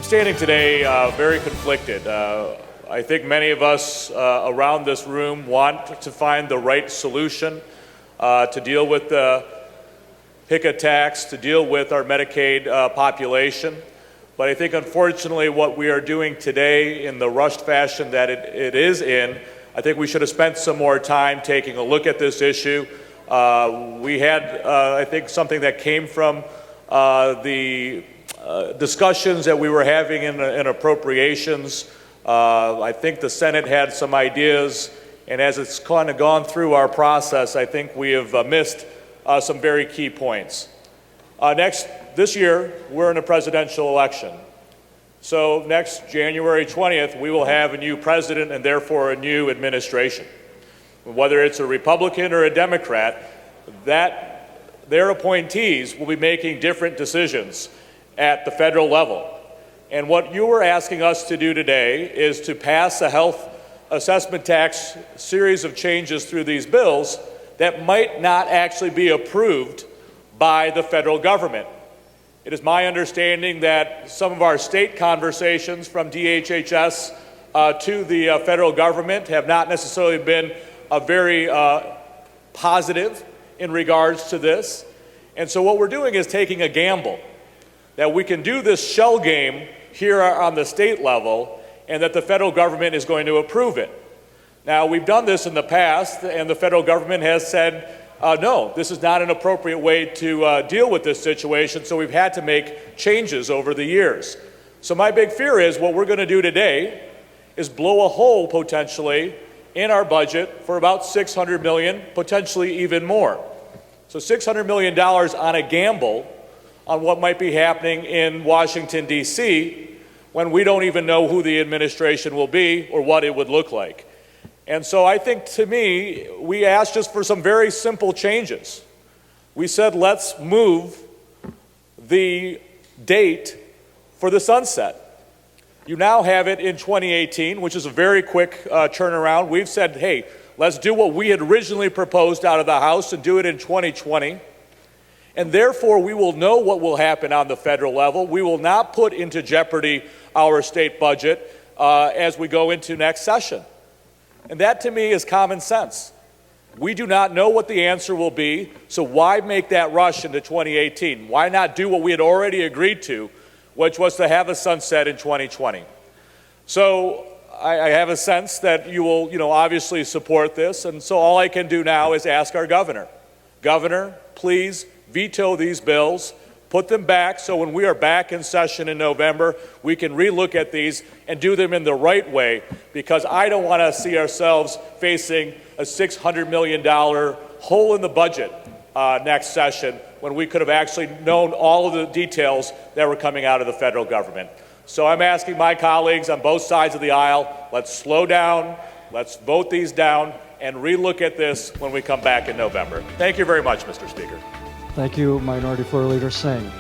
I'm standing today very conflicted. I think many of us around this room want to find the right solution to deal with the HICA tax, to deal with our Medicaid population. But I think, unfortunately, what we are doing today in the rushed fashion that it is in, I think we should have spent some more time taking a look at this issue. We had, I think, something that came from the discussions that we were having in appropriations. I think the Senate had some ideas, and as it's kind of gone through our process, I think we have missed some very key points. This year, we're in a presidential election. So next January 20th, we will have a new president and therefore a new administration. Whether it's a Republican or a Democrat, their appointees will be making different decisions at the federal level. And what you are asking us to do today is to pass a health assessment tax series of changes through these bills that might not actually be approved by the federal government. It is my understanding that some of our state conversations from DHHS to the federal government have not necessarily been very positive in regards to this. And so what we're doing is taking a gamble that we can do this shell game here on the state level and that the federal government is going to approve it. Now, we've done this in the past, and the federal government has said, no, this is not an appropriate way to deal with this situation, so we've had to make changes over the years. So my big fear is what we're going to do today is blow a hole, potentially, in our budget for about $600 million, potentially even more. So $600 million on a gamble on what might be happening in Washington, D.C., when we don't even know who the administration will be or what it would look like. And so I think, to me, we asked just for some very simple changes. We said, let's move the date for the sunset. You now have it in 2018, which is a very quick turnaround. We've said, hey, let's do what we had originally proposed out of the House and do it in 2020. And therefore, we will know what will happen on the federal level. We will not put into jeopardy our state budget as we go into next session. And that, to me, is common sense. We do not know what the answer will be, so why make that rush into 2018? Why not do what we had already agreed to, which was to have a sunset in 2020? So I have a sense that you will, obviously support this, and so all I can do now is ask our governor. Governor, please veto these bills, put them back so when we are back in session in November, we can relook at these and do them in the right way, because I don't want to see ourselves facing a $600 million hole in the budget next session when we could have actually known all of the details that were coming out of the federal government. So I'm asking my colleagues on both sides of the aisle, let's slow down, let's vote these down, and relook at this when we come back in November. Thank you very much, Mr. Speaker. Thank you, Minority Floor Leader Singh.